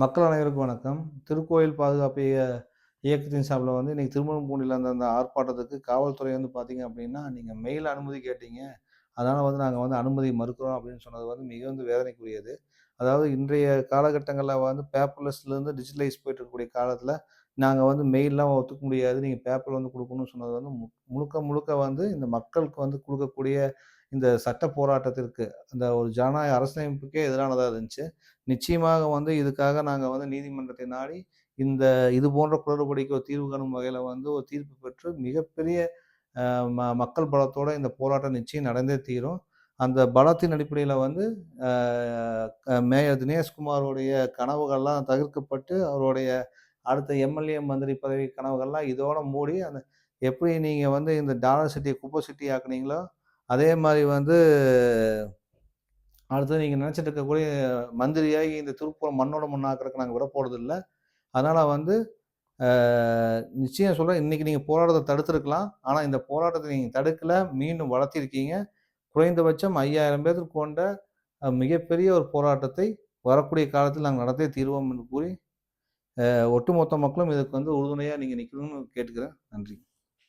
மக்கள் அனைவருக்கும் வணக்கம். திருக்கோயில் பாதுகாப்பு இயக்கத்தின் சார்பில இன்னைக்கு திருமுருகன்பூண்டில அந்த ஆர்ப்பாட்டத்துக்கு காவல்துறை பார்த்தீங்க அப்படின்னா, நீங்க மெயில் அனுமதி கேட்டீங்க. அதனால நாங்க அனுமதி மறுக்கிறோம் அப்படின்னு சொன்னது மிகுந்த வேதனைக்குரியது. அதாவது இன்றைய காலகட்டங்கள்ல பேப்பர்லெஸ்லேருந்து டிஜிட்டலைஸ் போயிட்டு இருக்கக்கூடிய காலத்தில, நாங்க மெயில்லாம் ஒத்துக்க முடியாது. நீங்க பேப்பர் குடுக்கணும்னு சொன்னது முழுக்க முழுக்க இந்த மக்களுக்கு குடுக்கக்கூடிய இந்த சட்ட போராட்டத்திற்கு, அந்த ஒரு ஜனநாயக அரசியலமைப்புக்கே எதிரானதா இருந்துச்சு. நிச்சயமாக இதுக்காக நாங்க நீதிமன்றத்தை நாடி, இந்த இது போன்ற குளறுபடிக்கு ஒரு தீர்வு காணும் வகையில ஒரு தீர்ப்பு பெற்று மிகப்பெரிய மக்கள் பலத்தோட இந்த போராட்டம் நிச்சயம் நடந்தே தீரும். அந்த பலத்தின் அடிப்படையில அ மேயர் தினேஷ்குமாருடைய கனவுகள்லாம் தவிர்க்கப்பட்டு, அவருடைய அடுத்த எம்எல்ஏ, மந்திரி பதவி கனவுகள்லாம் இதோட மூடி, எப்படி நீங்க இந்த டாலர் சிட்டிய குப்பை சிட்டி ஆக்குனீங்களோ, அதே மாரி அடுத்தது நீங்க நினைச்சிட்டு இருக்கக்கூடிய மந்திரியாகி இந்த திருப்பூர மண்ணோட மண்ணாக்குறதுக்கு நாங்க விட போறதில்ல. அதனால அ நிச்சயம் சொல்றேன், இன்னைக்கு நீங்க போராட்டத்த தடுத்திருக்கலாம். ஆனா இந்த போராட்டத்த நீங்க தடுக்கல. மீண்டும் வளர்த்திருக்கீங்க. குறைந்தபட்சம் 5000 பேர் கொண்ட மிகப்பெரிய ஒரு போராட்டத்தை வரக்கூடிய காலத்தில் நாங்க நடத்தியே தீருவோம் என்று கூறி, ஒட்டுமொத்த மக்களும் இதுக்கு உறுதுணையா நீங்க நிக்கணும்னு கேட்டுக்கிறேன். நன்றி.